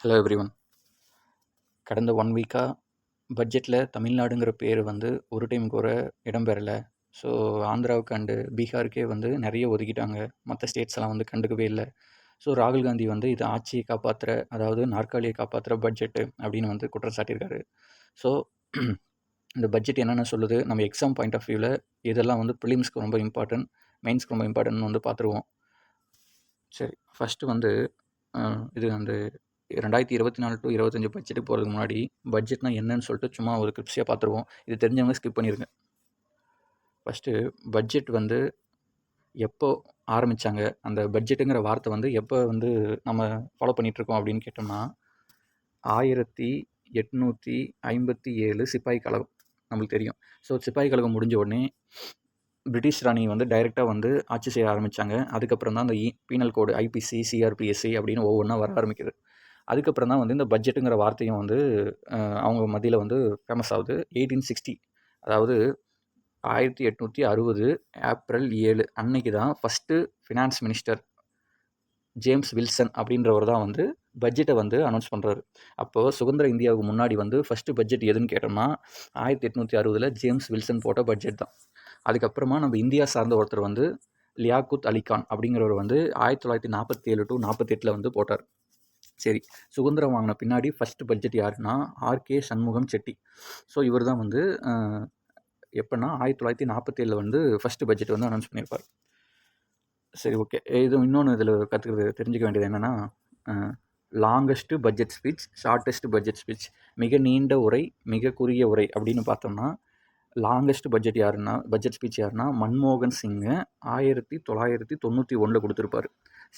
Hello everyone. கடந்த 1 வீக்காக பட்ஜெட்டில் தமிழ்நாடுங்கிற பேர் வந்து ஒரு டைம் கூட இடம்பெறல. ஸோ ஆந்திராவுக்கு அண்டு பீகாருக்கே வந்து நிறைய ஒதுக்கிட்டாங்க. மற்ற ஸ்டேட்ஸ் எல்லாம் வந்து கண்டுக்கவே இல்லை. ஸோ ராகுல் காந்தி வந்து இது ஆட்சியை காப்பாற்றுற, அதாவது நாற்காலியை காப்பாற்றுற பட்ஜெட்டு அப்படின்னு வந்து குற்றம் சாட்டியிருக்காரு. ஸோ இந்த பட்ஜெட் என்னென்ன சொல்லுது, நம்ம எக்ஸாம் பாயிண்ட் ஆஃப் வியூவில் இதெல்லாம் வந்து ப்ரிலிம்ஸ்க்கு ரொம்ப இம்பார்ட்டன்ட், மெயின்ஸ்க்கு ரொம்ப இம்பார்ட்டன்ட்னு வந்து பார்த்துருவோம். சரி, ஃபஸ்ட்டு வந்து இது வந்து 2024 டு 25 பட்ஜெட்டுக்கு போகிறதுக்கு முன்னாடி பட்ஜெட்னா என்னன்னு சொல்லிட்டு சும்மா ஒரு கிளிப்ஸியாக பார்த்துருவோம். இது தெரிஞ்சவங்க ஸ்கிப் பண்ணிடுங்க. ஃபஸ்ட்டு பட்ஜெட் வந்து எப்போ ஆரம்பித்தாங்க, அந்த பட்ஜெட்டுங்கிற வார்த்தை வந்து எப்போ வந்து நம்ம ஃபாலோ பண்ணிகிட்ருக்கோம் அப்படின்னு கேட்டோம்னா 1857 சிப்பாய் கழகம் நம்மளுக்கு தெரியும். ஸோ சிப்பாய் கழகம் முடிஞ்ச உடனே பிரிட்டிஷ் ராணி வந்து டைரெக்டாக வந்து ஆட்சி செய்ய ஆரம்பித்தாங்க. அதுக்கப்புறம் தான் அந்த பீனல் கோடு ஐபிசி, சிஆர்பிஎஸ்சி அப்படின்னு ஒவ்வொன்றா வர ஆரம்பிக்குது. அதுக்கப்புறம் தான் வந்து இந்த பட்ஜெட்டுங்கிற வார்த்தையும் வந்து அவங்க மத்தியில் வந்து ஃபேமஸ் ஆகுது. 1860, அதாவது 1860 ஏப்ரல் 7 அன்னைக்கு தான் first finance minister James Wilson அப்படின்றவர் தான் வந்து பட்ஜெட்டை வந்து அனௌன்ஸ் பண்ணுறாரு. அப்போது சுதந்திர இந்தியாவுக்கு முன்னாடி வந்து ஃபஸ்ட்டு பட்ஜெட் எதுன்னு கேட்டோம்னா 1860 ஜேம்ஸ் வில்சன் போட்ட பட்ஜெட் தான். அதுக்கப்புறமா நம்ம இந்தியா சார்ந்த ஒருத்தர் வந்து லியாக்குத் அலிகான் அப்படிங்கிறவர் வந்து 1947 டு 48 வந்து போட்டார். சரி, சுதந்திரம் வாங்கின பின்னாடி ஃபஸ்ட்டு பட்ஜெட் யாருன்னா ஆர்கே சண்முகம் செட்டி. ஸோ இவர் தான் வந்து எப்போன்னா 1947 வந்து ஃபஸ்ட்டு பட்ஜெட் வந்து அனௌன்ஸ் பண்ணியிருப்பார். சரி, ஓகே. இது இன்னொன்று இதில் தெரிஞ்சுக்க வேண்டியது என்னென்னா, longest budget speech, shortest budget speech, மிக நீண்ட உரை, மிக குறுகிய உரை அப்படின்னு பார்த்தோம்னா லாங்கஸ்ட் பட்ஜெட் ஸ்பீச் யாருன்னா மன்மோகன் சிங்கு 1991 கொடுத்துருப்பார்.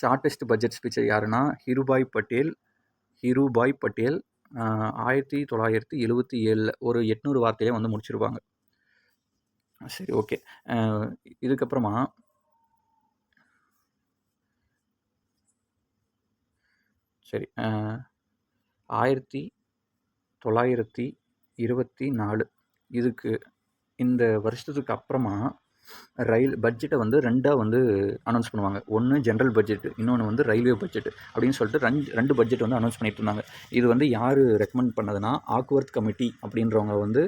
ஷார்ட்டஸ்ட் பட்ஜெட் ஸ்பீச் யாருன்னா ஹிருபாய் பட்டேல் 1977 ஒரு 800 வார்த்தையிலே வந்து முடிச்சிருப்பாங்க. சரி, ஓகே. இதுக்கப்புறமா சரி 1924 இதுக்கு இந்த வருஷத்துக்கு அப்புறமா பட்ஜெட்டை வந்து ரெண்டாக வந்து அனௌன்ஸ் பண்ணுவாங்க. ஒன்று ஜென்ரல் பட்ஜெட்டு, இன்னொன்று வந்து ரயில்வே பட்ஜெட்டு அப்படின்னு சொல்லிட்டு ரெண்டு பட்ஜெட் வந்து அனௌன்ஸ் பண்ணிட்டு இருந்தாங்க. இது வந்து யார் ரெக்கமெண்ட் பண்ணதுன்னா ஆக்வர்த் கமிட்டி அப்படின்றவங்க வந்து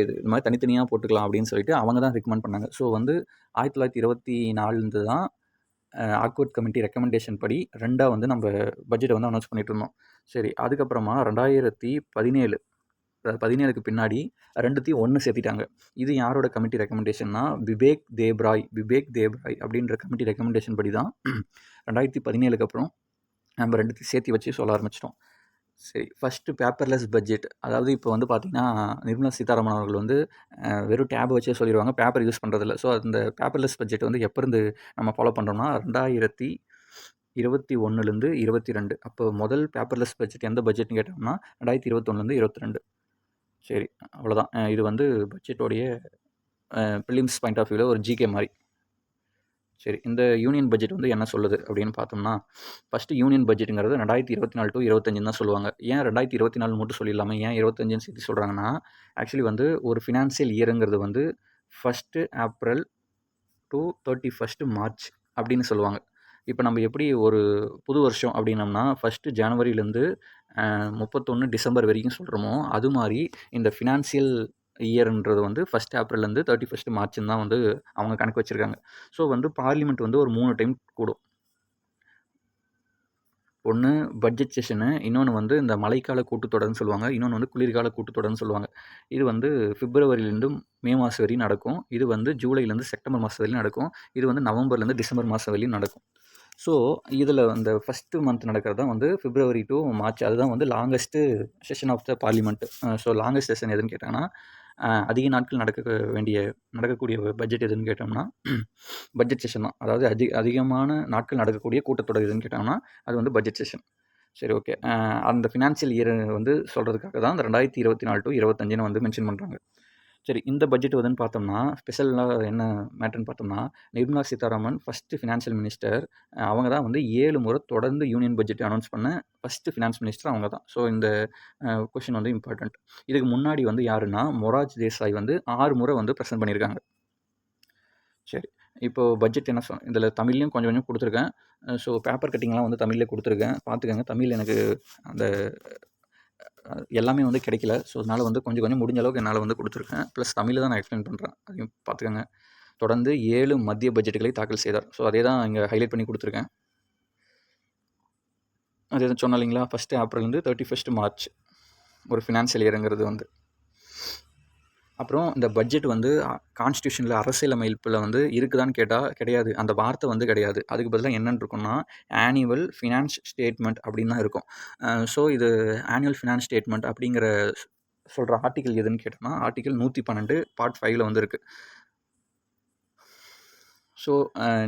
இது மாதிரி தனித்தனியாக போட்டுக்கலாம் அப்படின்னு சொல்லிட்டு அவங்க தான் ரெக்கமெண்ட் பண்ணாங்க. ஸோ வந்து 1924 தான் ஆக்வர்த் கமிட்டி ரெக்கமெண்டேஷன் படி ரெண்டாக வந்து நம்ம பட்ஜெட்டை வந்து அனௌன்ஸ் பண்ணிட்டு இருந்தோம். சரி, அதுக்கப்புறமா 2017க்கு பின்னாடி ரெண்டுத்தையும் ஒன்று சேர்த்திட்டாங்க. இது யாரோட கமிட்டி ரெக்கமெண்டேஷன்னா விவேக் தேப்ராய் அப்படின்ற கமிட்டி ரெக்கமெண்டேஷன் படி தான் 2017க்கு அப்புறம் நம்ம ரெண்டுத்தையும் சேர்த்து வச்சு சொல்ல ஆரம்பிச்சிட்டோம். சரி, ஃபஸ்ட்டு பேப்பர்லெஸ் பட்ஜெட். அதாவது இப்போ வந்து பார்த்திங்கன்னா நிர்மலா சீதாராமன் அவர்கள் வந்து வெறும் டேப் வச்சே சொல்லிடுவாங்க, பேப்பர் யூஸ் பண்ணுறதில்ல. ஸோ அந்த பேப்பர்லெஸ் பட்ஜெட் வந்து எப்போ இருந்து நம்ம ஃபாலோ பண்ணுறோம்னா 2021 22. அப்போ முதல் பேப்பர்லெஸ் பட்ஜெட் எந்த பட்ஜெட்னு கேட்டோம்னா 2021 22. சரி, அவ்வளோதான். இது வந்து பட்ஜெட்டோடைய ப்ரிலிம்ஸ் பாயிண்ட் ஆஃப் வியூவில் ஒரு ஜிகே மாதிரி. சரி, இந்த யூனியன் பட்ஜெட் வந்து என்ன சொல்லுது அப்படின்னு பார்த்தோம்னா, ஃபஸ்ட்டு யூனியன் பட்ஜெட்டுங்கிறது 2024 டு 25 தான் சொல்லுவாங்க. ஏன் 2024 மட்டும் சொல்லிடலாமல் ஏன் 25 சேர்த்து சொல்கிறாங்கன்னா, ஆக்சுவலி வந்து ஒரு ஃபினான்சியல் இயருங்கிறது வந்து 1 ஏப்ரல் டு 31 மார்ச் அப்படின்னு சொல்லுவாங்க. இப்போ நம்ம எப்படி ஒரு புது வருஷம் அப்படின்னம்னா 1 ஜனவரியிலேருந்து 31 டிசம்பர் வரைக்கும் சொல்கிறோமோ, அது மாதிரி இந்த ஃபினான்சியல் இயர்ன்றது வந்து 1 ஏப்ரல்லேருந்து 31 மார்ச்னு தான் வந்து அவங்க கணக்கு வச்சுருக்காங்க. ஸோ வந்து பார்லிமெண்ட் வந்து ஒரு 3 டைம் கூடும். ஒன்று பட்ஜெட் செஷனு, இன்னொன்று வந்து இந்த மழைக்கால கூட்டத்தொடர்னு சொல்லுவாங்க, இன்னொன்று வந்து குளிர்கால கூட்டத்தொடர்னு சொல்லுவாங்க. இது வந்து பிப்ரவரியிலேருந்து மே மாதம் வரையும் நடக்கும். இது வந்து ஜூலைலேருந்து செப்டம்பர் மாதம் வரையும் நடக்கும். இது வந்து நவம்பர்லேருந்து டிசம்பர் மாதம் வரையும் நடக்கும். ஸோ இதில் அந்த ஃபஸ்ட்டு மந்த் நடக்கிறது தான் வந்து பிப்ரவரி டு மார்ச். அதுதான் வந்து longest session of the parliament. So longest session எதுன்னு கேட்டாங்கன்னா, அதிக நாட்கள் நடக்கக்கூடிய பட்ஜெட் எதுன்னு கேட்டோம்னா பட்ஜெட் செஷன் தான். அதாவது அதிகமான நாட்கள் நடக்கக்கூடிய கூட்டத்தொடர் எதுன்னு கேட்டாங்கன்னா அது வந்து பட்ஜெட் செஷன். சரி, ஓகே. அந்த ஃபினான்சியல் இயர் வந்து சொல்கிறதுக்காக தான் அந்த 2024 டு 25 வந்து மென்ஷன் பண்ணுறாங்க. சரி, இந்த பட்ஜெட் வந்துன்னு பார்த்தோம்னா ஸ்பெஷலாக என்ன மேட்டர்னு பார்த்தோம்னா, Nirmala Sitharaman first financial minister. அவங்க தான் வந்து 7 முறை தொடர்ந்து யூனியன் பட்ஜெட் அனௌன்ஸ் பண்ண ஃபஸ்ட்டு ஃபினான்ஸ் மினிஸ்டர் அவங்க தான். ஸோ இந்த கொஷின் வந்து இம்பார்ட்டண்ட். இதுக்கு முன்னாடி வந்து யாருன்னா மொரார்ஜி தேசாய் வந்து 6 முறை வந்து ப்ரெசென்ட் பண்ணியிருக்காங்க. சரி, இப்போ பட்ஜெட் என்ன இதில் தமிழ்லையும் கொஞ்சம் கொஞ்சம் கொடுத்துருக்கேன். ஸோ பேப்பர் கட்டிங்லாம் வந்து தமிழ்லேயே கொடுத்துருக்கேன். பார்த்துக்கங்க. தமிழ் எனக்கு அந்த எல்லாமே வந்து கிடைக்கல. ஸோ அதனால் வந்து கொஞ்சம் கொஞ்சம் முடிஞ்ச அளவுக்கு என்னால் வந்து கொடுத்துருக்கேன். ப்ளஸ் தமிழில் தான் நான் எக்ஸ்பிளைன் பண்ணுறேன். அதையும் பார்த்துக்கங்க. தொடர்ந்து 7 மத்திய பட்ஜெட்டுகளை தாக்கல் செய்தார். ஸோ அதே தான் இங்கே ஹைலைட் பண்ணி கொடுத்துருக்கேன். அது எதுவும் சொன்னேன் இல்லைங்களா, 1 ஏப்ரல்லேருந்து 31 மார்ச் ஒரு ஃபினான்ஷியல் இயருங்கிறது வந்து. அப்புறம் இந்த பட்ஜெட் வந்து கான்ஸ்டியூஷனில் அரசியலமைப்பில் வந்து இருக்குதான்னு கேட்டால் கிடையாது. அந்த வார்த்தை வந்து கிடையாது. அதுக்கு பதிலாக என்னன்னு இருக்குன்னா, ஆனுவல் ஃபினான்ஸ் ஸ்டேட்மெண்ட் அப்படின்னு தான் இருக்கும். ஸோ இது ஆனுவல் ஃபினான்ஸ் ஸ்டேட்மெண்ட் அப்படிங்கிற சொல்கிற ஆர்டிக்கல் எதுன்னு கேட்டோம்னா, ஆர்டிக்கல் 112 பார்ட் 5ல் வந்து இருக்குது. ஸோ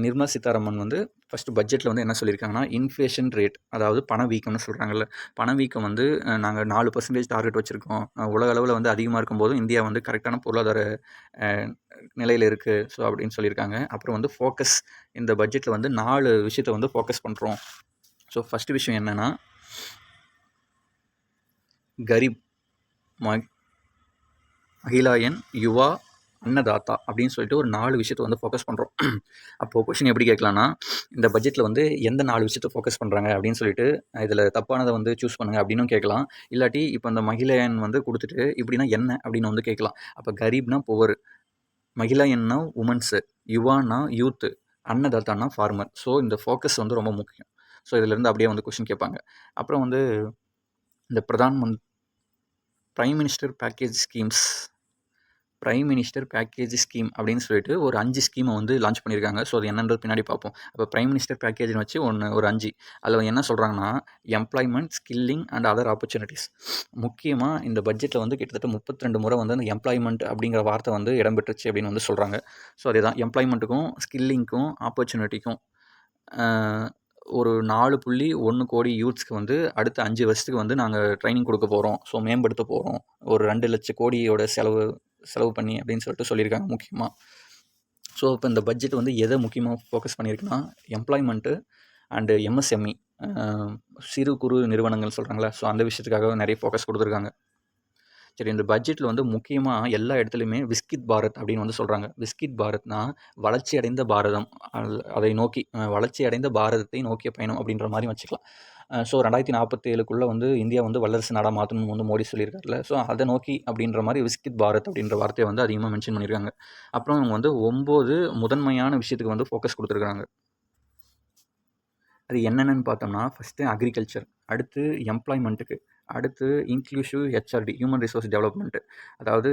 நிர்மலா சீதாராமன் வந்து ஃபஸ்ட்டு பட்ஜெட்டில் வந்து என்ன சொல்லியிருக்காங்கன்னா, இன்ஃப்ளேஷன் ரேட், அதாவது பணவீக்கம்னு சொல்கிறாங்கல்ல, பணவீக்கம் வந்து நாங்கள் 4% டார்கெட் வச்சுருக்கோம். உலக அளவில் வந்து அதிகமாக இருக்கும்போதும் இந்தியா வந்து கரெக்டான பொருளாதார நிலையில் இருக்குது. ஸோ அப்படின்னு சொல்லியிருக்காங்க. அப்புறம் வந்து ஃபோக்கஸ், இந்த பட்ஜெட்டில் வந்து 4 விஷயத்தை வந்து ஃபோக்கஸ் பண்ணுறோம். ஸோ ஃபஸ்ட்டு விஷயம் என்னென்னா, கரீப், மகிழாயன், யுவா, அன்னதாத்தா அப்படின்னு சொல்லிட்டு ஒரு 4 விஷயத்தை வந்து ஃபோக்கஸ் பண்ணுறோம். அப்போது கொஷின் எப்படி கேட்கலான்னா, இந்த பட்ஜெட்டில் வந்து எந்த 4 விஷயத்தை ஃபோக்கஸ் பண்ணுறாங்க அப்படின்னு சொல்லிட்டு இதில் தப்பானதை வந்து சூஸ் பண்ணுங்கள் அப்படின்னும் கேட்கலாம். இல்லாட்டி இப்போ அந்த மகிழாயன் வந்து கொடுத்துட்டு இப்படின்னா என்ன அப்படின்னு வந்து கேட்கலாம். அப்போ கரீப்னா புவர், மகிழாயன்னா உமன்ஸு, யுவானா யூத்து, அன்னதாத்தானா ஃபார்மர். ஸோ இந்த ஃபோக்கஸ் வந்து ரொம்ப முக்கியம். ஸோ இதிலேருந்து அப்படியே வந்து கொஷின் கேட்பாங்க. அப்புறம் வந்து இந்த பிரைம் மினிஸ்டர் பேக்கேஜ் ஸ்கீம் அப்படின்னு சொல்லிட்டு ஒரு 5 ஸ்கீமை வந்து லான்ச் பண்ணியிருக்காங்க. ஸோ அது என்னன்றது பின்னாடி பார்ப்போம். அப்போ பிரைம் மினிஸ்டர் பேக்கேஜ்னு வச்சு ஒரு 5 அதில் என்ன சொல்கிறாங்கன்னா, employment, skilling and other opportunities. முக்கியமாக இந்த பட்ஜெட்டில் வந்து கிட்டத்தட்ட 32 முறை வந்து அந்த எம்ப்ளாய்மெண்ட் அப்படிங்கிற வார்த்தை வந்து இடம்பெற்றுச்சு அப்படின்னு வந்து சொல்கிறாங்க. ஸோ அதே தான் எம்ப்ளாய்மெண்ட்டுக்கும் ஸ்கில்லிங்க்கும் ஆப்பர்ச்சுனிட்டிக்கும் ஒரு 4.1 கோடி யூத்ஸ்க்கு வந்து அடுத்த 5 வருஷத்துக்கு வந்து நாங்கள் ட்ரைனிங் கொடுக்க போகிறோம். ஸோ மேம்படுத்த போகிறோம். ஒரு 2 லட்சம் கோடியோட செலவு பண்ணி அப்படின்னு சொல்லிட்டு சொல்லியிருக்காங்க முக்கியமாக. ஸோ இப்போ இந்த பட்ஜெட் வந்து எதை முக்கியமாக ஃபோக்கஸ் பண்ணியிருக்குன்னா, எம்ப்ளாய்மெண்ட்டு அண்டு எம்எஸ்எம்இ, சிறு குறு நிறுவனங்கள் சொல்கிறாங்களே, ஸோ அந்த விஷயத்துக்காக நிறைய ஃபோக்கஸ் கொடுத்துருக்காங்க. சரி, இந்த பட்ஜெட்டில் வந்து முக்கியமாக எல்லா இடத்துலையுமே விஸ்கித் பாரத் அப்படின்னு வந்து சொல்கிறாங்க. விஸ்கித் பாரத்னா வளர்ச்சி அடைந்த பாரதம், அதை நோக்கி வளர்ச்சி அடைந்த பாரதத்தை நோக்கிய பயணம் அப்படின்ற மாதிரி வச்சுக்கலாம். ஸோ 2047க்குள்ளே வந்து இந்தியா வந்து வல்லரசு நாடாக மாற்றணும்னு வந்து மோடி சொல்லியிருக்காருல, ஸோ அதை நோக்கி அப்படின்ற மாதிரி விஸ்கித் பாரத் அப்படின்ற வார்த்தையை வந்து அதிகமாக மென்ஷன் பண்ணியிருக்காங்க. அப்புறம் இவங்க வந்து 9 முதன்மையான விஷயத்துக்கு வந்து ஃபோக்கஸ் கொடுத்துருக்காங்க. அது என்னென்னு பார்த்தோம்னா, ஃபஸ்ட்டு அக்ரிகல்ச்சர், அடுத்து எம்ப்ளாய்மெண்ட்டுக்கு, அடுத்து inclusive HRD, human resource development, அதாவது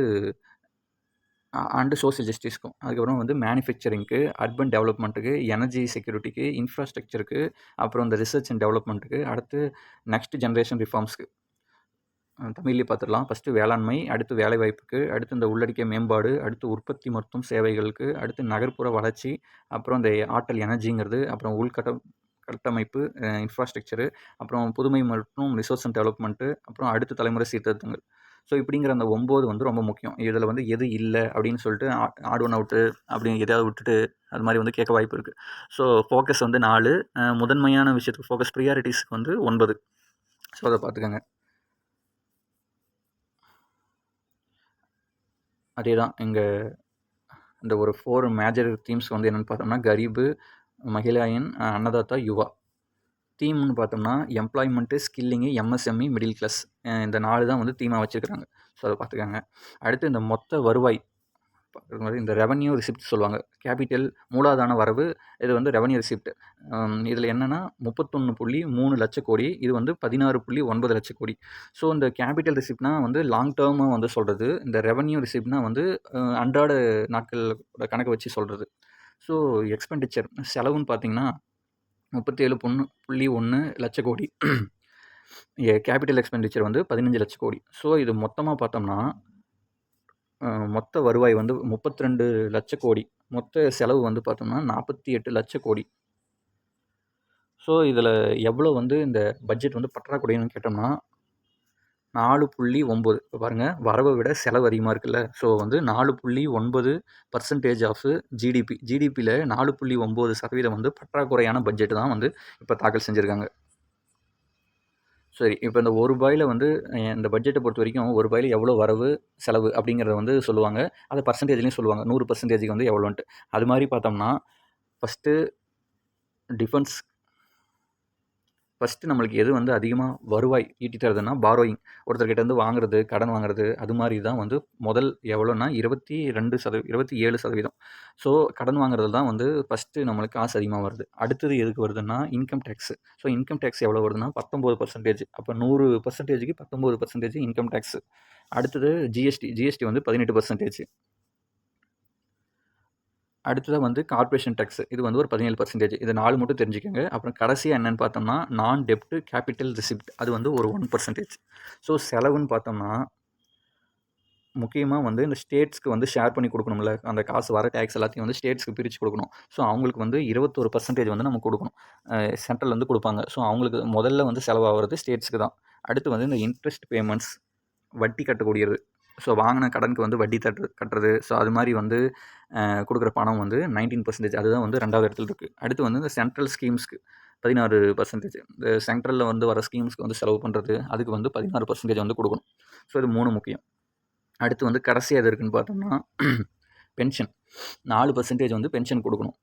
அண்டு சோஷியல் ஜஸ்டிஸ்க்கும், அதுக்கப்புறம் வந்து மேனுஃபேக்சரிங்க்கு, அர்பன் டெவலப்மெண்ட்டுக்கு, எனர்ஜி செக்யூரிட்டிக்கு, இன்ஃப்ராஸ்ட்ரக்சருக்கு, அப்புறம் இந்த ரிசர்ச் அண்ட் டெவலப்மெண்ட்டுக்கு, அடுத்து நெக்ஸ்ட் ஜென்ரேஷன் ரிஃபார்ம்ஸ்க்கு. தமிழ்லேயே பார்த்துடலாம். ஃபஸ்ட்டு வேளாண்மை, அடுத்து வேலைவாய்ப்புக்கு, அடுத்து இந்த உள்ளடக்கிய மேம்பாடு, அடுத்து உற்பத்தி மற்றும் சேவைகளுக்கு, அடுத்து நகர்ப்புற வளர்ச்சி, அப்புறம் இந்த ஆற்றல் எனர்ஜிங்கிறது, அப்புறம் கட்டமைப்பு, இன்ஃப்ராஸ்ட்ரக்சரு, அப்புறம் புதுமை மற்றும் ரிசோர்ஸ் அண்ட் டெவலப்மெண்ட்டு, அப்புறம் அடுத்த தலைமுறை சீர்திருத்தங்கள். ஸோ இப்படிங்கிற அந்த 9 வந்து ரொம்ப முக்கியம். இதில் வந்து எது இல்லை அப்படின்னு சொல்லிட்டு ஆட் ஒன் அவுட்டு அப்படி எதையாவது விட்டுட்டு அது மாதிரி வந்து கேட்க வாய்ப்பு இருக்குது. ஸோ ஃபோக்கஸ் வந்து 4, முதன்மையான விஷயத்துக்கு ஃபோக்கஸ், ப்ரியாரிட்டிஸ்க்கு வந்து 9. ஸோ அதை பார்த்துக்கோங்க. அதே தான் இங்கே இந்த ஒரு 4 மேஜர் தீம்ஸ் வந்து என்னென்னு பார்த்தோம்னா, கரீபு, மகிழாயன், அன்னதாத்தா, யுவா. தீம்னு பார்த்தோம்னா எம்ப்ளாய்மெண்ட்டு, ஸ்கில்லிங்கு, எம்எஸ்எம்இ, மிடில் கிளாஸ், இந்த 4 தான் வந்து தீமாக வச்சுருக்காங்க. ஸோ அதை பார்த்துக்கோங்க. அடுத்து இந்த மொத்த வருவாய், இந்த ரெவன்யூ ரிசிப்ட் சொல்லுவாங்க. கேபிட்டல் மூலதன வரவு, இது வந்து ரெவன்யூ ரிசிப்ட். இதில் என்னென்னா 31.3 லட்சம் கோடி, இது வந்து 16.9 லட்சம் கோடி. ஸோ இந்த கேபிட்டல் ரிசிப்ட்னா வந்து லாங் டேர்மாக வந்து சொல்கிறது, இந்த ரெவன்யூ ரிசிப்ட்னா வந்து அன்றாட நாட்களோட கணக்கு வச்சு சொல்கிறது. ஸோ எக்ஸ்பெண்டிச்சர் செலவுன்னு பார்த்தீங்கன்னா 37.1 லட்சம் கோடி. கேபிட்டல் எக்ஸ்பெண்டிச்சர் வந்து 15 லட்சம் கோடி. ஸோ இது மொத்தமாக பார்த்தோம்னா மொத்த வருவாய் வந்து 32 லட்சம் கோடி. மொத்த செலவு வந்து பார்த்தோம்னா 48 லட்சம் கோடி. ஸோ இதில் எவ்வளோ வந்து இந்த பட்ஜெட் வந்து பற்றாக்குறைன்னு கேட்டோம்னா 4.9. இப்போ பாருங்கள், வரவை விட செலவு அதிகமாக இருக்குல்ல. ஸோ வந்து 4.9% ஆஃப் ஜிடிபியில் 4.9% வந்து பற்றாக்குறையான பட்ஜெட் தான் வந்து இப்போ தாக்கல் செஞ்சுருக்காங்க. சரி. இப்ப இந்த ரூ. 1 வந்து இந்த பட்ஜெட்ட பொறுத்தவரைக்கும் ரூ. 1 எவ்வளோ வரவு, செலவு அப்படிங்கிறத வந்து சொல்லுவாங்க. அத பெர்சன்டேஜ்லயும் சொல்லுவாங்க. 100% வந்து எவ்வளோன்ட்டு. அது மாரி பார்த்தோம்னா, ஃபர்ஸ்ட்டு டிஃபென்ஸ் ஃபர்ஸ்ட்டு நம்மளுக்கு எது வந்து அதிகமா வருவாய் ஈட்டி தருதுன்னா, பாரோயிங். ஒருத்தர்கிட்டருந்து வாங்குறது, கடன் வாங்குறது, அது மாரி தான் வந்து முதல் எவ்வளோன்னா 27%. ஸோ கடன் வாங்குறதுல தான் வந்து ஃபர்ஸ்ட்டு நம்மளுக்கு காசு அதிகமா வருது. அடுத்தது எதுக்கு வருதுன்னா, income tax. So income tax எவ்வளோ வருதுன்னா 19%. அப்ப 100%க்கு 19% இன்கம் டேக்ஸு. அடுத்தது ஜிஎஸ்டி. ஜிஎஸ்டி வந்து 18%. அடுத்ததா வந்து கார்ப்பரேஷன் டேக்ஸ். இது வந்து ஒரு 17%. இது 4 மட்டும் தெரிஞ்சுக்கங்க. அப்புறம் கடைசியா என்னன்னு பார்த்தோம்னா, நான் டெப்ட் கேபிட்டல் ரிசிப்ட். அது வந்து ஒரு 1%. ஸோ செலவுன்னு பார்த்தோம்னா, முக்கியமா வந்து இந்த ஸ்டேட்ஸ்க்கு வந்து ஷேர் பண்ணி குடுக்கணும்ல. அந்த காசு வர டேக்ஸ் எல்லாத்தையும் வந்து ஸ்டேட்ஸ்க்கு பிரிச்சு குடுக்கணும். ஸோ அவங்களுக்கு வந்து 21% வந்து நம்ம குடுக்கணும். சென்ட்ரல்லேருந்து குடுப்பாங்க. ஸோ அவங்களுக்கு முதல்ல வந்து செலவாகுறது ஸ்டேட்ஸ்க்கு தான். அடுத்து வந்து இந்த இன்ட்ரெஸ்ட் பேமெண்ட்ஸ், வட்டி கட்டக்கூடியது. ஸோ வாங்குன கடனுக்கு வந்து வட்டி கட்டுறது. ஸோ அது மாரி வந்து குடுக்குற பணம் வந்து 19%. அதுதான் வந்து 2வது இடத்துல இருக்கு. அடுத்து வந்து இந்த சென்ட்ரல் ஸ்கீம்ஸ்க்கு 16%. இந்த சென்ட்ரல்ல வந்து வர ஸ்கீம்ஸ்க்கு வந்து செலவு பண்றது, அதுக்கு வந்து 16% வந்து குடுக்கணும். ஸோ இது 3 முக்கியம். அடுத்து வந்து கடைசியா எது இருக்குன்னு பார்த்தோம்னா, பென்ஷன். 4% வந்து பென்ஷன் குடுக்கணும்.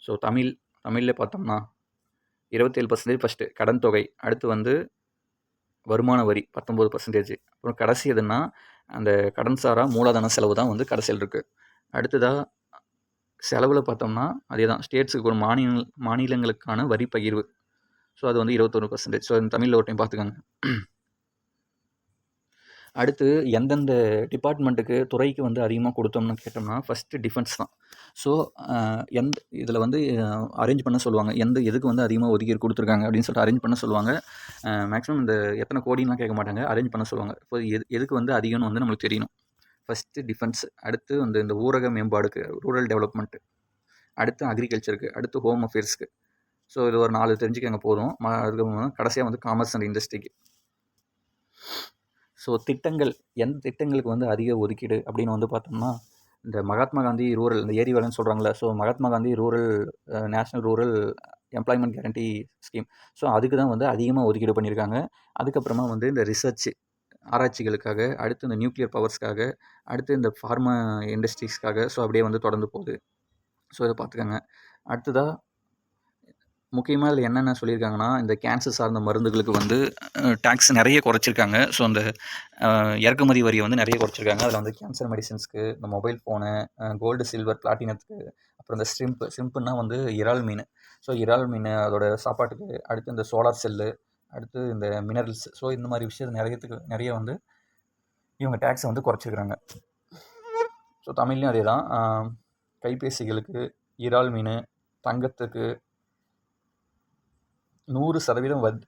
ஸோ தமிழ்ல பார்த்தோம்னா 27% ஃபர்ஸ்ட்டு கடன் தொகை. அடுத்து வந்து வருமான வரி 19%. அப்புறம் கடைசி எதுன்னா, அந்த கடன் சாரா மூலதன செலவு தான் வந்து கடைசில இருக்கு. அடுத்ததா செலவுல பார்த்தோம்னா, அதேதான் ஸ்டேட்ஸுக்கு ஒரு மாநிலங்களுக்கான வரி பகிர்வு. ஸோ அது வந்து 21%. ஸோ தமிழ்ல ஒரு டைம் பார்த்துக்கோங்க. அடுத்து எந்தெந்த டிபார்ட்மெண்ட்டுக்கு, துறைக்கு வந்து அதிகமா குடுத்தோம்னு கேட்டோம்னா, ஃபர்ஸ்ட்டு டிஃபென்ஸ் தான். ஸோ இதில வந்து அரேஞ்ச் பண்ண சொல்லுவாங்க. எதுக்கு வந்து அதிகமா ஒதுக்கீடு குடுத்துருக்காங்க அப்படின்னு சொல்லிட்டு அரேஞ்ச் பண்ண சொல்லுவாங்க. மேக்ஸிமம் இந்த எத்தனை கோடின்லாம் கேட்க மாட்டாங்க. அரேஞ்ச் பண்ண சொல்லுவாங்க. இப்போ எதுக்கு வந்து அதிகம்னு வந்து நம்மளுக்கு தெரியணும். First defence. அடுத்து வந்து இந்த ஊரக மேம்பாடுக்கு, ரூரல் டெவலப்மெண்ட். அடுத்து அக்ரிகல்ச்சருக்கு. அடுத்து ஹோம் அஃபேர்ஸ்க்கு. ஸோ இது ஒரு 4 தெரிஞ்சுக்கங்க போதும். அதுக்கப்புறம் கடைசியா வந்து காமர்ஸ் அண்ட் இண்டஸ்ட்ரிக்கு. ஸோ எந்த திட்டங்களுக்கு வந்து அதிக ஒதுக்கீடு அப்படின்னு வந்து பார்த்தோம்னா, இந்த மகாத்மா காந்தி ரூரல் இந்த ஏரி வேலைன்னு சொல்கிறாங்கல்ல. So Mahatma Gandhi rural national rural employment guarantee scheme. So அதுக்கு தான் வந்து அதிகமாக ஒதுக்கீடு பண்ணியிருக்காங்க. அதுக்கப்புறமா வந்து இந்த ரிசர்ச் ஆராய்ச்சிகளுக்காக, அடுத்து இந்த நியூக்ளியர் பவர்ஸ்க்காக, அடுத்து இந்த ஃபார்மா இண்டஸ்ட்ரீஸ்க்காக. ஸோ அப்படியே வந்து தொடர்ந்து போகுது. ஸோ இதை பார்த்துக்கங்க. அடுத்ததா முக்கியமா இதில என்னென்ன சொல்லியிருக்காங்கன்னா, இந்த கேன்சர் சார்ந்த மருந்துகளுக்கு வந்து டாக்ஸ் நெறைய குறைச்சிருக்காங்க. ஸோ அந்த இறக்குமதி வரிய வந்து நெறைய குறைச்சிருக்காங்க. அதில வந்து கேன்சர் மெடிசின்ஸ்க்கு, இந்த மொபைல் ஃபோனு, கோல்டு, சில்வர், பிளாட்டினத்துக்கு, அப்புறம் இந்த ஷ்ரிம்ப்புன்னா வந்து இறால் மீனு. ஸோ இறால் மீனு அதோட சாப்பாட்டுக்கு, அடுத்து இந்த சோலார் செல்லு, அடுத்து இந்த மினரல்ஸ். ஸோ இந்த மாரி விஷயம் நெறைய வந்து இவங்க டாக்ஸ வந்து குறைச்சிருக்காங்க. ஸோ தமிழ்லயும் அதே தான். கைபேசிகளுக்கு, இறால் மீனு, தங்கத்துக்கு 100%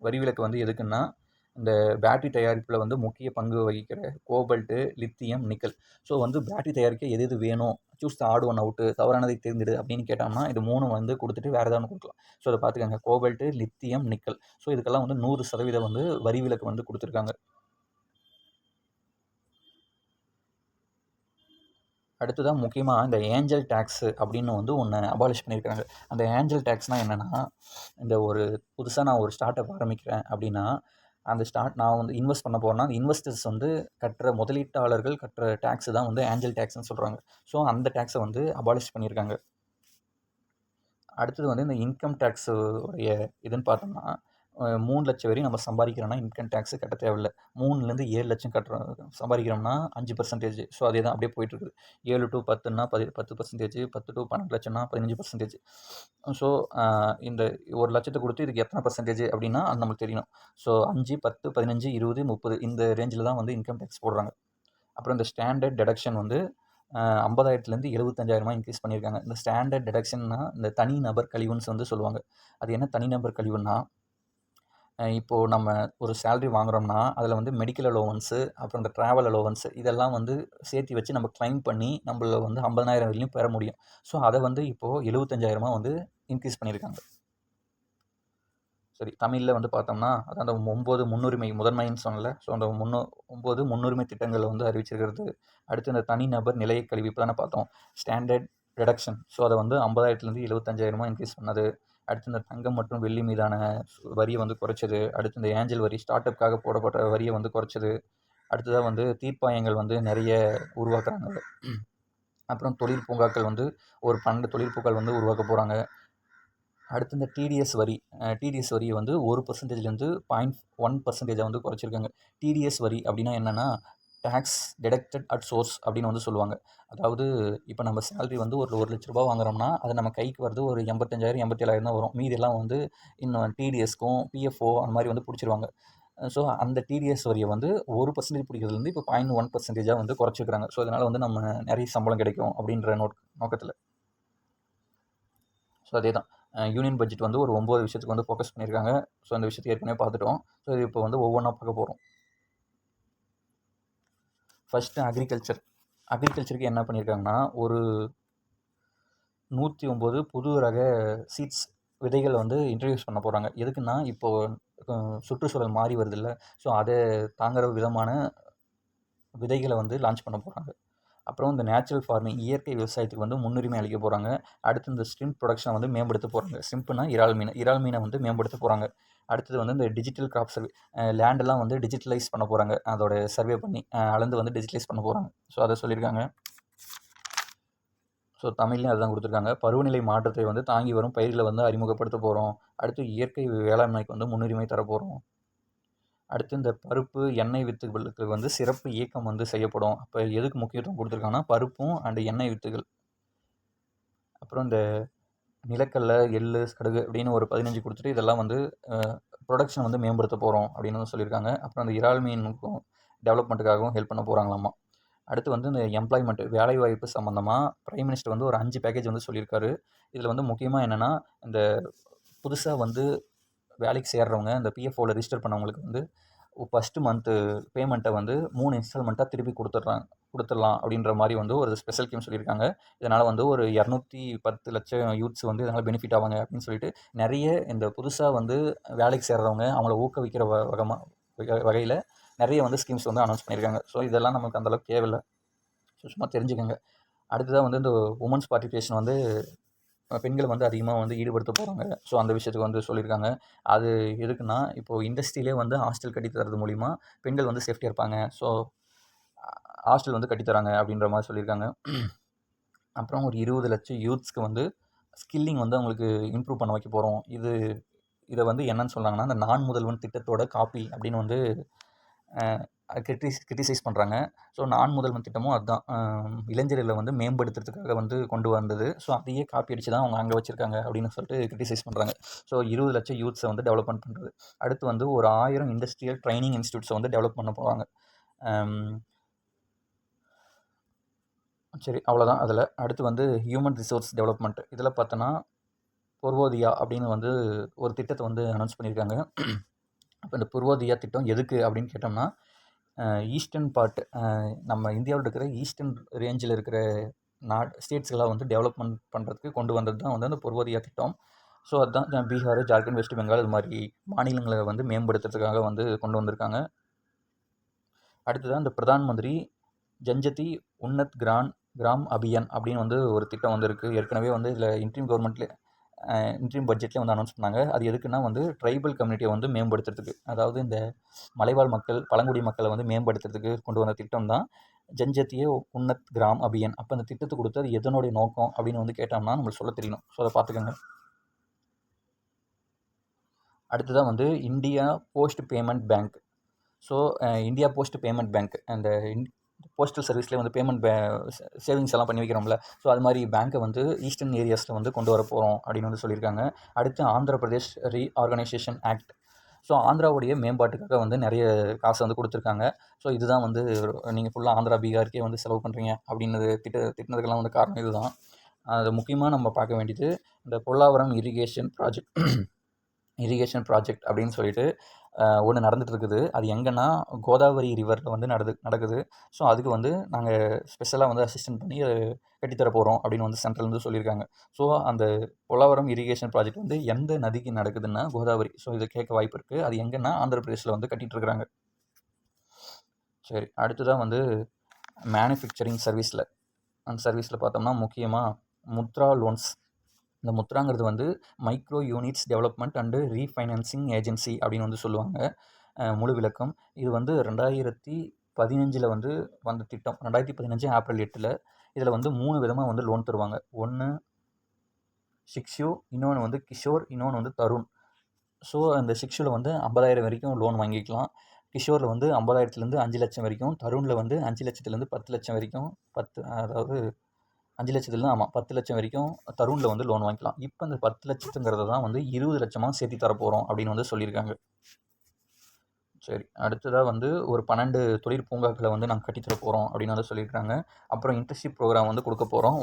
வரி விலக்கு வந்து எதுக்குன்னா, இந்த பேட்டரி தயாரிப்பில வந்து முக்கிய பங்கு வகிக்கிற கோபல்ட்டு, லித்தியம், நிக்கல். ஸோ வந்து பேட்டரி தயாரிக்க எது எது வேணும், choose the odd one out, தவறானதை தேர்ந்தெடு அப்படின்னு கேட்டோம்னா, இது 3 வந்து குடுத்துட்டு வேற ஏதாவது ஒண்ணு குடுக்கலாம். ஸோ இத பார்த்துக்கங்க. கோபல்ட்டு, லித்தியம், நிக்கல். ஸோ இதுக்கெல்லாம் வந்து 100% வந்து வரி விலக்கு வந்து குடுத்துருக்காங்க. அடுத்ததா முக்கியமா இந்த ஏஞ்சல் டாக்ஸு அப்படின்னு வந்து ஒண்ணு அபாலிஷ் பண்ணியிருக்காங்க. அந்த ஏஞ்சல் டாக்ஸ்னா என்னன்னா, இந்த ஒரு புதுசா நான் ஒரு ஸ்டார்ட் அப் ஆரம்பிக்கிறேன் அப்படின்னா, நான் வந்து இன்வெஸ்ட் பண்ண போறேன்னா, அந்த இன்வெஸ்டர்ஸ் வந்து முதலீட்டாளர்கள் கட்டுற டாக்ஸ் தான் வந்து ஏஞ்சல் டாக்ஸ்ன்னு சொல்றாங்க. ஸோ அந்த டாக்ஸ வந்து அபாலிஷ் பண்ணியிருக்காங்க. அடுத்தது வந்து இந்த இன்கம் டேக்ஸு உடைய இதுன்னு பார்த்தோம்னா, 3,00,000 வரையும் நம்ம சம்பாதிக்கிறோம்னா இன்கம் டேக்ஸ் கட்ட தேவையில்ல. 3லேருந்து 7,00,000 சம்பாதிக்கிறோம்னா 5%. ஸோ அதே தான் அப்படியே போயிட்டுருக்குது. 7 டூ 10ன்னா 10%, 10 டூ 12,00,000னா 15%. ஸோ இந்த 1,00,000 குடுத்து இதுக்கு எத்தனை பெர்சன்டேஜ் அப்படின்னா, அது நமக்கு தெரியணும். ஸோ 5, 10, 15, 20, 30 இந்த ரேஞ்சில தான் வந்து இன்கம் டேக்ஸ் போடுறாங்க. அப்புறம் இந்த ஸ்டாண்டர்ட் டிடக்ஷன் வந்து 50,000லேருந்து 75,000 இன்க்ரீஸ் பண்ணியிருக்காங்க. இந்த ஸ்டாண்டர்ட் டிடக்ஷன்னா, இந்த தனிநபர் கழிவுன்னு வந்து சொல்லுவாங்க. அது என்ன தனிநபர் கழிவுன்னா, இப்போ நம்ம ஒரு சேலரி வாங்குறோம்னா, அதில வந்து மெடிக்கல் அலோவன்ஸு, அப்புறம் இந்த டிராவல் அலோவன்ஸு இதெல்லாம் வந்து சேர்த்தி வச்சு நம்ம கிளைம் பண்ணி, நம்மள வந்து 50,000 வரையிலும் பெற முடியும். ஸோ அத வந்து இப்போ 75,000 வந்து இன்க்ரீஸ் பண்ணியிருக்காங்க. சரி, தமிழ்ல வந்து பார்த்தோம்னா, அதான் அந்த 9 முன்னுரிமை முதன்மைன்னு சொன்னேன்ல. ஸோ அந்த 9 முன்னுரிமை திட்டங்கள வந்து அறிவிச்சிருக்கிறது. அடுத்து இந்த தனிநபர் நிலைய கல்வி இப்ப தானே பார்த்தோம். Standard deduction. ஸோ அத வந்து 50,000லேருந்து 75,000 இன்க்ரீஸ் பண்ணது. அடுத்து இந்த தங்கம் மற்றும் வெள்ளி மீதான வரியை வந்து குறைச்சது. அடுத்து இந்த ஏஞ்சல் வரி ஸ்டார்ட் அப்காக போடப்பட்ட வரியை வந்து குறைச்சது. அடுத்ததாக வந்து தீர்ப்பாயங்கள் வந்து நிறைய உருவாக்குறாங்க. அப்புறம் தொழில் பூங்காக்கள் வந்து ஒரு 12 தொழில் பூக்கள் வந்து உருவாக்க போகிறாங்க. அடுத்து இந்த டிடிஎஸ் வரியை வந்து 1%லேருந்து 0.1% வந்து குறைச்சிருக்காங்க. டிடிஎஸ் வரி அப்படின்னா என்னென்னா டேக்ஸ் டிடக்டட் அட் சோர்ஸ் அப்படின்னு வந்து சொல்லுவாங்க. அதாவது இப்போ நம்ம சேலரி வந்து ஒரு ₹1,00,000 வாங்குறோம்னா அது நம்ம கைக்கு வருது ஒரு 85,000 87,000 தான் வரும். மீதெல்லாம் வந்து இன்னும் டிடிஎஸ்க்கும் பிஎஃப்ஓ அந்த மாதிரி வந்து பிடிச்சிருவாங்க. ஸோ அந்த டிடிஎஸ் வரியை வந்து 1% பிடிக்கிறதுலேருந்து இப்போ 0.1%ஆக வந்து குறைச்சிருக்கிறாங்க. ஸோ இதனால் வந்து நம்ம நிறைய சம்பளம் கிடைக்கும் அப்படின்ற நோக்கத்தில். ஸோ அதே தான் யூனியன் பட்ஜெட் வந்து ஒரு 9 விஷயத்துக்கு வந்து ஃபோக்கஸ் பண்ணியிருக்காங்க. ஸோ அந்த விஷயத்தை ஏற்கனவே பார்த்துட்டோம். ஸோ இது இப்போ வந்து ஒவ்வொன்றா பார்க்க போகிறோம். ஃபஸ்ட்டு அக்ரிகல்ச்சருக்கு என்ன பண்ணியிருக்காங்கன்னா ஒரு 109 புது ரக சீட்ஸ் விதைகளை வந்து இன்ட்ரடியூஸ் பண்ண போகிறாங்க. எதுக்குன்னா இப்போது சுற்றுச்சூழல் மாறி வருதில்ல, ஸோ அதை தாங்குகிற விதமான விதைகளை வந்து லான்ச் பண்ண போகிறாங்க. அப்புறம் இந்த நேச்சுரல் ஃபார்மிங் இயற்கை விவசாயத்துக்கு வந்து முன்னுரிமை அளிக்க போகிறாங்க. அடுத்து இந்த ஸ்ட்ரிம்ப் ப்ரொடக்ஷனை வந்து மேம்படுத்த போகிறாங்க. ஸ்ட்ரிம்ப்னா இறால் மீனை வந்து மேம்படுத்த போகிறாங்க. அடுத்தது வந்து இந்த டிஜிட்டல் கிராப் சர்வே லேண்டெல்லாம் வந்து டிஜிட்டலைஸ் பண்ண போகிறாங்க. அதோட சர்வே பண்ணி அளந்து வந்து டிஜிட்டலைஸ் பண்ண போகிறாங்க. ஸோ அதை சொல்லியிருக்காங்க. ஸோ தமிழ்லேயும் அதுதான் கொடுத்துருக்காங்க. பருவநிலை மாற்றத்தை வந்து தாங்கி வரும் பயிர்களை வந்து அறிமுகப்படுத்த போகிறோம். அடுத்து இயற்கை வேளாண்மைக்கு வந்து முன்னுரிமை தரப்போகிறோம். அடுத்து இந்த பருப்பு எண்ணெய் வித்துகளுக்கு வந்து சிறப்பு இயக்கம் வந்து செய்யப்படும். அப்போ எதுக்கு முக்கியத்துவம் கொடுத்துருக்காங்கன்னா பருப்பும் அண்டு எண்ணெய் வித்துகள். அப்புறம் இந்த நிலக்கடலை எள்ளு கடுகு அப்படின்னு ஒரு 15 கொடுத்துட்டு இதெல்லாம் வந்து ப்ரொடக்ஷன் வந்து மேம்படுத்த போகிறோம் அப்படின்னு சொல்லியிருக்காங்க. அப்புறம் அந்த இறால் மீனுக்கும் டெவலப்மெண்ட்டுக்காகவும் ஹெல்ப் பண்ண போகிறாங்களாமா. அடுத்து வந்து இந்த எம்ப்ளாய்மெண்ட் வேலைவாய்ப்பு சம்மந்தமாக பிரைம் மினிஸ்டர் வந்து ஒரு 5 பேக்கேஜ் வந்து சொல்லியிருக்காரு. இதில் வந்து முக்கியமாக என்னென்னா இந்த புதுசாக வந்து வேலைக்கு சேர்றவங்க இந்த பிஎஃப்ஓவில் ரிஜிஸ்டர் பண்ணவங்களுக்கு வந்து ஃபஸ்ட்டு மந்த்து பேமெண்ட்டை வந்து 3 இன்ஸ்டால்மெண்ட்டாக திருப்பி கொடுத்துடலாம் அப்படின்ற மாதிரி வந்து ஒரு ஸ்பெஷல் ஸ்கீம் சொல்லியிருக்காங்க. இதனால் வந்து ஒரு 210 லட்சம் யூத்ஸ் வந்து இதனால் பெனிஃபிட் ஆவாங்க அப்படின்னு சொல்லிட்டு நிறைய இந்த புதுசாக வந்து வேலைக்கு சேர்றவங்க அவங்கள ஊக்குவிக்கிற வகையில் நிறைய வந்து ஸ்கீம்ஸ் வந்து அனௌன்ஸ் பண்ணியிருக்காங்க. ஸோ இதெல்லாம் நமக்கு அந்தளவுக்கு தேவையில்லை, சும்மா தெரிஞ்சுக்கோங்க. அடுத்ததாக வந்து இந்த உமன்ஸ் பார்ட்டிசிபேஷன் வந்து பெண்களை வந்து அதிகமாக வந்து ஈடுபடுத்த போகிறாங்க. ஸோ அந்த விஷயத்துக்கு வந்து சொல்லியிருக்காங்க. அது எதுக்குன்னா இப்போது இண்டஸ்ட்ரியிலே வந்து ஹாஸ்டல் கட்டித்தரது மூலிமா பெண்கள் வந்து சேஃப்டியாக இருப்பாங்க. ஸோ ஹாஸ்டல் வந்து கட்டித்தராங்க அப்படின்ற மாதிரி சொல்லியிருக்காங்க. அப்புறம் ஒரு 20 லட்சம் யூத்ஸ்க்கு வந்து ஸ்கில்லிங் வந்து அவங்களுக்கு இம்ப்ரூவ் பண்ண வைக்க போகிறோம். இதை வந்து என்னன்னு சொன்னாங்கன்னா இந்த நான் முதல்வன் திட்டத்தோட காப்பி அப்படின்னு வந்து கிரிட்டிசைஸ் பண்ணுறாங்க. ஸோ நான் முதல்வன் திட்டமும் அதுதான் இளைஞர்களை வந்து மேம்படுத்துறதுக்காக வந்து கொண்டு வந்தது. ஸோ அதையே காப்பி அடித்து தான் அவங்க அங்கே வச்சுருக்காங்க அப்படின்னு சொல்லிட்டு கிரிட்டிசைஸ் பண்ணுறாங்க. ஸோ 20 லட்சம் யூத்ஸை வந்து டெவலப்மெண்ட் பண்ணுறது. அடுத்து வந்து ஒரு 1000 இண்டஸ்ட்ரியல் ட்ரைனிங் இன்ஸ்டியூட்ஸை வந்து டெவலப் பண்ண போகிறாங்க. சரி, அவ்வளோதான். அதில் அடுத்து வந்து ஹியூமன் ரிசோர்ஸ் டெவலப்மெண்ட். இதில் பார்த்தோன்னா பூர்வோதயா அப்படின்னு வந்து ஒரு திட்டத்தை வந்து அனௌன்ஸ் பண்ணியிருக்காங்க. அப்போ இந்த பூர்வோதயா திட்டம் எதுக்கு அப்படின்னு கேட்டோம்னா ஈஸ்டர்ன் பார்ட் நம்ம இந்தியாவில் இருக்கிற ஈஸ்டர்ன் ரேஞ்சில் இருக்கிற ஸ்டேட்ஸ்லாம் வந்து டெவலப்மெண்ட் பண்ணுறதுக்கு கொண்டு வந்தது தான் வந்து அந்த பூர்வோதயா திட்டம். ஸோ அதுதான் பீகார், ஜார்க்கண்ட், வெஸ்ட் பெங்கால் இது மாதிரி மாநிலங்களை வந்து மேம்படுத்துறதுக்காக வந்து கொண்டு வந்திருக்காங்க. அடுத்ததான் இந்த பிரதான் மந்திரி ஜன்ஜதி உன்னத் கிராம் அபியான் அப்படின்னு வந்து ஒரு திட்டம் வந்து இருக்குது. ஏற்கனவே வந்து இதில் இன்ட்ரீம் பட்ஜெட்லேயே வந்து அனௌன்ஸ் பண்ணாங்க. அது எதுக்குன்னா வந்து ட்ரைபல் கம்யூனிட்டியை வந்து மேம்படுத்துறதுக்கு, அதாவது இந்த மலைவாழ் மக்கள் பழங்குடி மக்களை வந்து மேம்படுத்துறதுக்கு கொண்டு வந்த திட்டம் தான் ஜன்ஜத்திய உன்னத் கிராம் அபியான். அப்போ அந்த திட்டத்தை கொடுத்து அது எதனுடைய நோக்கம் அப்படின்னு வந்து கேட்டோம்னா நம்மளுக்கு சொல்ல தெரியணும். ஸோ அதை பார்த்துக்கோங்க. அடுத்ததான் வந்து India post payment bank. So India post payment bank அந்த போஸ்டல் சர்வீஸ்லேயே வந்து சேவிங்ஸ் எல்லாம் பண்ணி வைக்கிறோம்ல, ஸோ அது மாதிரி பேங்க்கை வந்து ஈஸ்டர்ன் ஏரியாஸில் வந்து கொண்டு வர போகிறோம் அப்படின்னு வந்து சொல்லியிருக்காங்க. அடுத்து Andhra Pradesh reorganisation act. So ஆந்திராவுடைய மேம்பாட்டுக்காக வந்து நிறைய காசை வந்து கொடுத்துருக்காங்க. ஸோ இதுதான் வந்து நீங்கள் ஃபுல்லாக ஆந்திரா பீகாருக்கே வந்து செலவு பண்ணுறீங்க அப்படின்னு திட்டினதுக்கெல்லாம் வந்து காரணம் இதுதான். அது முக்கியமாக நம்ம பார்க்க வேண்டியது இந்த பொல்லாவரம் இரிகேஷன் ப்ராஜெக்ட் அப்படின்னு சொல்லிட்டு ஒன்று நடந்துகிட்டு இருக்குது. அது எங்கன்னா கோதாவரி ரிவரில் வந்து நடக்குது. ஸோ அதுக்கு வந்து நாங்கள் ஸ்பெஷலாக வந்து அசிஸ்டன்ட் பண்ணி கட்டித்தர போகிறோம் அப்படின்னு வந்து சென்ட்ரல்லேருந்து சொல்லியிருக்காங்க. ஸோ அந்த பொல்லாவரம் இரிகேஷன் ப்ராஜெக்ட் வந்து எந்த நதிக்கு நடக்குதுன்னா கோதாவரி. ஸோ இதை கேட்க வாய்ப்பு இருக்குது. அது எங்கன்னா ஆந்திர பிரதேஷில் வந்து கட்டிகிட்ருக்குறாங்க. சரி, அடுத்ததான் வந்து மேனுஃபேக்சரிங் சர்வீஸில் பார்த்தோம்னா முக்கியமாக முத்ரா லோன்ஸ் இந்த முத்ராங்கிறது வந்து micro units development and refinancing agency அப்படின்னு வந்து சொல்லுவாங்க. முழு விளக்கம். இது வந்து 2015 வந்து வந்த திட்டம். 2015 ஏப்ரல் 8. இதில் வந்து 3 விதமாக வந்து லோன் தருவாங்க. ஒன்று சிக்ஷு, இன்னொன்று வந்து கிஷோர், இன்னொன்று வந்து தருண். ஸோ அந்த சிக்ஷுவில் வந்து 50,000 வரைக்கும் லோன் வாங்கிக்கலாம். கிஷோரில் வந்து 50,000லேருந்து 5 லட்சம் வரைக்கும், தருணில் வந்து 5 லட்சத்துலேருந்து 10 லட்சம் வரைக்கும், அதாவது 5 லட்சத்துலேருந்து 10 லட்சம் வரைக்கும் தருணில் வந்து லோன் வாங்கிக்கலாம். இப்போ அந்த 10 லட்சத்துங்கிறத தான் வந்து 20 லட்சமாக சேர்த்து தரப்போகிறோம் அப்படின்னு வந்து சொல்லியிருக்காங்க. சரி, அடுத்ததாக வந்து ஒரு 12 தொழில் பூங்காக்களை வந்து நாங்கள் கட்டித்தர போகிறோம் அப்படின்னு வந்து சொல்லியிருக்காங்க. அப்புறம் இன்டர்ன்ஷிப் ப்ரோக்ராம் வந்து கொடுக்க போகிறோம்.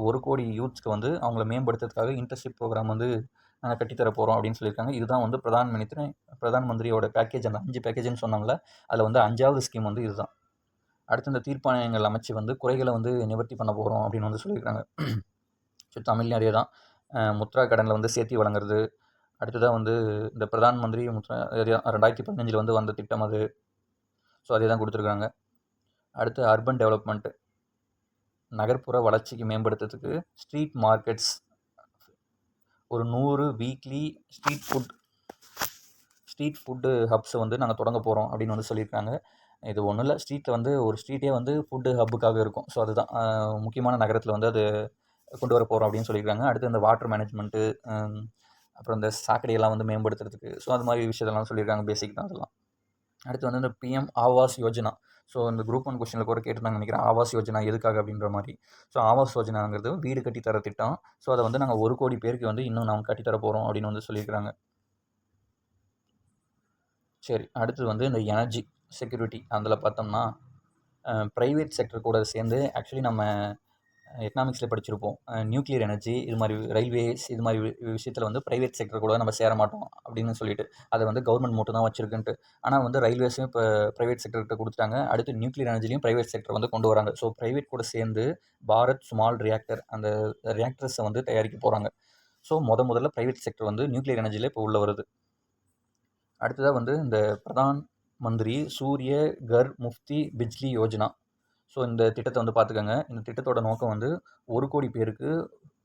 ஒரு கோடி யூத்ஸ்க்கு வந்து அவங்கள மேம்படுத்துறதுக்காக இன்டர்ன்ஷிப் ப்ரோக்ராம் வந்து நாங்கள் கட்டித்தர போகிறோம் அப்படின்னு சொல்லியிருக்காங்க. இதுதான் வந்து பிரதான் மந்திரியோட பேக்கேஜ். அந்த 5 பேக்கேஜ்னு சொன்னாங்களே, அதில் வந்து 5வது ஸ்கீம் வந்து இதுதான். அடுத்து இந்த தீர்ப்பாணையங்கள் அமைச்சு வந்து குறைகளை வந்து நிவர்த்தி பண்ண போகிறோம் அப்படின்னு வந்து சொல்லியிருக்காங்க. ஸோ தமிழ்லேயும் அதே தான். முத்ரா கடனில் வந்து சேர்த்தி வழங்குறது. அடுத்ததாக வந்து இந்த பிரதான் மந்திரி முத்ரா 2015 வந்து வந்த திட்டம் அது. ஸோ அதே தான் கொடுத்துருக்காங்க. அடுத்து அர்பன் டெவலப்மெண்ட்டு, நகர்ப்புற வளர்ச்சிக்கு மேம்படுத்துறதுக்கு ஸ்ட்ரீட் மார்க்கெட்ஸ், ஒரு 100 வீக்லி ஸ்ட்ரீட் ஃபுட்டு ஹப்ஸை வந்து நாங்கள் தொடங்க போகிறோம் அப்படின்னு வந்து சொல்லியிருக்காங்க. இது ஒன்றும் இல்லை, ஸ்ட்ரீட்டில் வந்து ஒரு ஸ்ட்ரீட்டே வந்து ஃபுட்டு ஹப்புக்காக இருக்கும். ஸோ அதுதான் முக்கியமான நகரத்தில் வந்து அது கொண்டு வர போகிறோம் அப்படின்னு சொல்லியிருக்காங்க. அடுத்து இந்த வாட்டர் மேனேஜ்மெண்ட்டு, அப்புறம் இந்த சாக்கடையெல்லாம் வந்து மேம்படுத்துறதுக்கு, ஸோ அது மாதிரி விஷயத்தெல்லாம் சொல்லியிருக்காங்க. பேசிக் தான் அதெல்லாம். அடுத்து வந்து இந்த பிஎம் ஆவாஸ் யோஜனா. ஸோ இந்த குரூப் 1 கொஸ்டினில் கூட கேட்டுருந்தாங்க நினைக்கிறேன். ஆவாஸ் யோஜனா எதுக்காக அப்படின்ற மாதிரி. ஸோ ஆவாஸ் யோஜனாங்கிறது வீடு கட்டித்தர திட்டம். ஸோ அதை வந்து நாங்கள் 1 கோடி பேருக்கு வந்து இன்னும் நாங்கள் கட்டித்தர போகிறோம் அப்படின்னு வந்து சொல்லியிருக்கிறாங்க. சரி, அடுத்தது வந்து இந்த எனர்ஜி செக்யூரிட்டி. அதில் பார்த்தோம்னா ப்ரைவேட் செக்டர் கூட சேர்ந்து, ஆக்சுவலி நம்ம எக்கனாமிக்ஸில் படிச்சிருப்போம், நியூக்ளியர் எனர்ஜி இது மாதிரி ரயில்வேஸ் இது மாதிரி விஷயத்தில் வந்து ப்ரைவேட் செக்டர் கூட நம்ம சேர மாட்டோம் அப்படின்னு சொல்லிட்டு, அதை வந்து கவர்மெண்ட் மட்டும் தான் வச்சுருக்குன்ட்டு. ஆனால் வந்து ரயில்வேஸும் இப்போ ப்ரைவேட் செக்டர்கிட்ட கொடுத்துட்டாங்க. அடுத்து நியூக்ளியர் எனர்ஜிலையும் ப்ரைவேட் செக்டர் வந்து கொண்டு வராங்க. ஸோ ப்ரைவேட் கூட சேர்ந்து பாரத் ஸ்மால் ரியாக்டர், அந்த ரியாக்டர்ஸை வந்து தயாரிக்க போகிறாங்க. ஸோ முதல்ல ப்ரைவேட் செக்டர் வந்து நியூக்ளியர் எனர்ஜியில் இப்போ உள்ள வருது. அடுத்ததாக வந்து இந்த பிரதான் மந்திரி சூரிய கர் முஃப்தி பிஜ்லி யோஜனா. ஸோ இந்த திட்டத்தை வந்து பார்த்துக்கோங்க. இந்த திட்டத்தோட நோக்கம் வந்து 1 கோடி பேருக்கு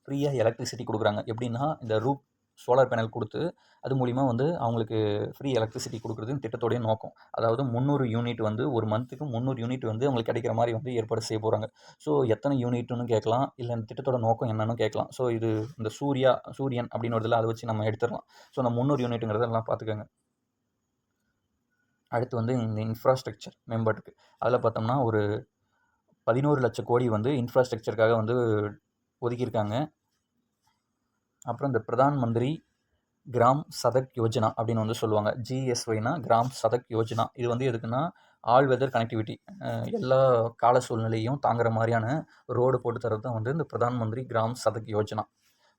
ஃப்ரீயாக எலக்ட்ரிசிட்டி கொடுக்குறாங்க. எப்படின்னா, இந்த ரூப் சோலார் பேனல் கொடுத்து அது மூலிமா வந்து அவங்களுக்கு ஃப்ரீ எலக்ட்ரிசிட்டி கொடுக்குறது இந்த திட்டத்தோடைய நோக்கம். அதாவது 300 யூனிட் வந்து ஒரு மந்த்துக்கு 300 யூனிட் வந்து அவங்களுக்கு கிடைக்கிற மாதிரி வந்து ஏற்பாடு செய்ய போகிறாங்க. ஸோ எத்தனை யூனிட்னு கேட்கலாம், இல்லை இந்த திட்டத்தோட நோக்கம் என்னன்னு கேட்கலாம். ஸோ இது இந்த சூரியன் அப்படின்னு வருதுல, அதை வச்சு நம்ம எடுத்துடலாம். ஸோ அந்த 300 யூனிட்டுங்கிறதெல்லாம் பார்த்துக்கோங்க. அடுத்து வந்து இந்த இன்ஃப்ராஸ்ட்ரக்சர் மேம்பாட்டுக்கு, அதில் பார்த்தோம்னா ஒரு 11 லட்சம் கோடி வந்து இன்ஃப்ராஸ்ட்ரக்சருக்காக வந்து ஒதுக்கியிருக்காங்க. அப்புறம் இந்த பிரதான் மந்திரி கிராம் சதக் யோஜனா அப்படின்னு வந்து சொல்லுவாங்க. ஜிஎஸ்ஒய்னா கிராம் சதக் யோஜனா. இது வந்து எதுக்குன்னா, ஆல் வெதர் கனெக்டிவிட்டி, எல்லா கால சூழ்நிலையும் தாங்குற மாதிரியான ரோடு போட்டு தரது தான் வந்து இந்த பிரதான் மந்திரி கிராம் சதக் யோஜனா.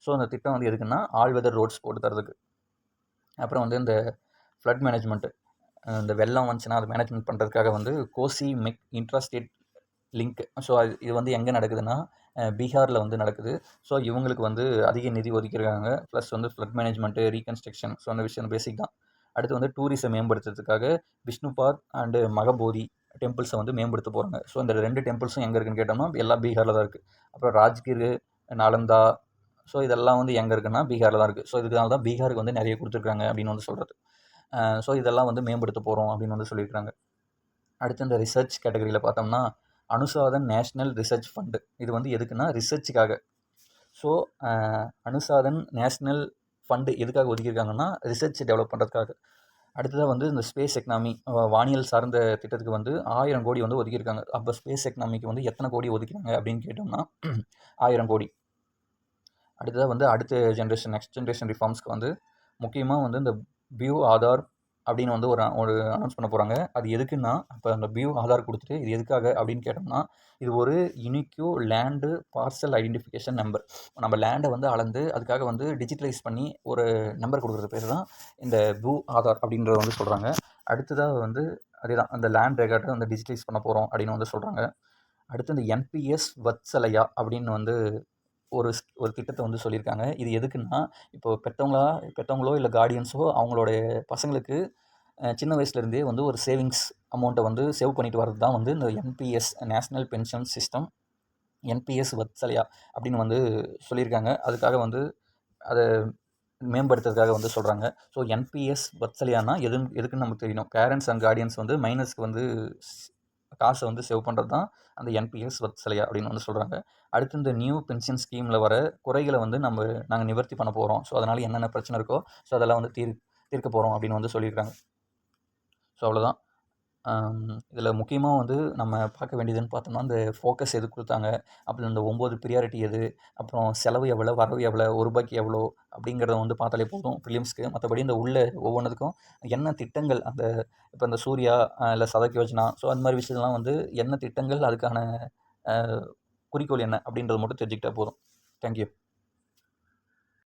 ஸோ அந்த திட்டம் வந்து எதுக்குன்னா, ஆல் வெதர் ரோட்ஸ் போட்டு தரதுக்கு. அப்புறம் வந்து இந்த ஃப்ளட் மேனேஜ்மெண்ட்டு, இந்த வெள்ளம் வந்துச்சுன்னா அதை மேனேஜ்மெண்ட் பண்ணுறதுக்காக வந்து கோசி மெக் இன்ட்ராஸ்டேட் லிங்க். ஸோ இது வந்து எங்கே நடக்குதுன்னா, பீகாரில் வந்து நடக்குது. ஸோ இவங்களுக்கு வந்து அதிக நிதி ஒதுக்கியிருக்காங்க. ப்ளஸ் வந்து ஃப்ளட் மேனேஜ்மெண்ட்டு, ரீகன்ஸ்ட்ரக்ஷன், ஸோ அந்த விஷயம் பேசிக் தான். அடுத்து வந்து டூரிசம் மேம்படுத்துறதுக்காக விஷ்ணுபாத் அண்டு மகபோதி டெம்பிள்ஸை வந்து மேம்படுத்த போகிறாங்க. ஸோ இந்த 2 டெம்பிள்ஸும் எங்கே இருக்குன்னு கேட்டோம்னா, எல்லாம் பீகாரில் தான் இருக்குது. அப்புறம் ராஜ்கிர், நாலந்தா, ஸோ இதெல்லாம் வந்து எங்கே இருக்குன்னா பீகாரில் தான் இருக்குது. ஸோ இதுக்காக தான் பீகாருக்கு வந்து நிறைய கொடுத்துருக்காங்க அப்படின்னு வந்து சொல்கிறது. ஸோ இதெல்லாம் வந்து மேம்படுத்த போகிறோம் அப்படின்னு வந்து சொல்லியிருக்காங்க. அடுத்து இந்த ரிசர்ச் கேட்டகரியில் பார்த்தோம்னா, அனுசாதன் நேஷ்னல் ரிசர்ச் ஃபண்டு. இது வந்து எதுக்குன்னா ரிசர்ச்சுக்காக. ஸோ அனுசாதன் நேஷ்னல் ஃபண்டு எதுக்காக ஒதுக்கியிருக்காங்கன்னா, ரிசர்ச் டெவலப் பண்ணுறதுக்காக. அடுத்ததாக வந்து இந்த ஸ்பேஸ் எக்கனாமி, வானியல் சார்ந்த திட்டத்துக்கு வந்து 1000 கோடி வந்து ஒதுக்கியிருக்காங்க. அப்போ ஸ்பேஸ் எக்கனாமிக்கு வந்து எத்தனை கோடி ஒதுக்கிறாங்க அப்படின்னு கேட்டோம்னா 1000 கோடி. அடுத்ததாக வந்து நெக்ஸ்ட் ஜென்ரேஷன் ரிஃபார்ம்ஸ்க்கு வந்து முக்கியமாக வந்து இந்த பியூ ஆதார் அப்படின்னு வந்து ஒரு அனௌன்ஸ் பண்ண போகிறாங்க. அது எதுக்குன்னா, இப்போ அந்த பியூ ஆதார் கொடுத்துட்டு இது எதுக்காக அப்படின்னு கேட்டோம்னா, இது ஒரு unique land parcel identification number. நம்ம லேண்டை வந்து அளந்து அதுக்காக வந்து டிஜிட்டலைஸ் பண்ணி ஒரு நம்பர் கொடுக்குறது பேர் தான் இந்த பியூ ஆதார் அப்படின்றத வந்து சொல்கிறாங்க. அடுத்ததாக வந்து அதே தான், அந்த லேண்ட் ரெக்கார்டை வந்து டிஜிட்டலைஸ் பண்ண போகிறோம் அப்படின்னு வந்து சொல்கிறாங்க. அடுத்து இந்த என்பிஎஸ் வத்சலயா அப்படின்னு வந்து ஒரு திட்டத்தை வந்து சொல்லியிருக்காங்க. இது எதுக்குன்னா, இப்போ பெற்றவங்களோ இல்லை கார்டியன்ஸோ அவங்களுடைய பசங்களுக்கு சின்ன வயசுலேருந்தே வந்து ஒரு சேவிங்ஸ் அமௌண்ட்டை வந்து சேவ் பண்ணிட்டு வரது தான் வந்து இந்த NPS national pension system, NPS Vatsalya அப்படின்னு வந்து சொல்லியிருக்காங்க. அதுக்காக வந்து அதை மேம்படுத்துறதுக்காக வந்து சொல்கிறாங்க. ஸோ என்பிஎஸ் வத்சல்யானா எதுக்குன்னு நமக்கு தெரியணும். பேரண்ட்ஸ் அண்ட் கார்டியன்ஸ் வந்து மைனர்ஸ்க்கு வந்து காசை வந்து சேவ் பண்ணுறது தான் அந்த என்பிஎஸ் வத்சல்யா அப்படின்னு வந்து சொல்கிறாங்க. அடுத்து இந்த நியூ பென்ஷன் ஸ்கீமில் வர குறைகளை வந்து நாங்கள் நிவர்த்தி பண்ண போகிறோம். ஸோ அதனால் என்னென்ன பிரச்சனை இருக்கோ ஸோ அதெல்லாம் வந்து தீர்க்க போகிறோம் அப்படின்னு வந்து சொல்லியிருக்காங்க. ஸோ அவ்வளோதான். இதில் முக்கியமாக வந்து நம்ம பார்க்க வேண்டியதுன்னு பார்த்தோம்னா, இந்த ஃபோக்கஸ் எதுக்கு கொடுத்தாங்க, அப்புறம் இந்த 9 ப்ரியாரிட்டி எது, அப்புறம் செலவு எவ்வளோ, வரவு எவ்வளோ, ரூ. எவ்வளோ அப்படிங்கிறத வந்து பார்த்தாலே போதும் ப்ரிலிம்ஸ்க்கு. மற்றபடி இந்த உள்ள ஒவ்வொன்றுத்துக்கும் என்ன திட்டங்கள், அந்த இப்போ இந்த சூர்யா இல்லை சதக் யோஜனா, ஸோ அந்த மாதிரி விஷயம்லாம் வந்து என்ன திட்டங்கள், அதுக்கான குறிக்கோள் என்ன அப்படின்றது மட்டும் தெரிஞ்சுக்கிட்டா போதும். தேங்க்யூ.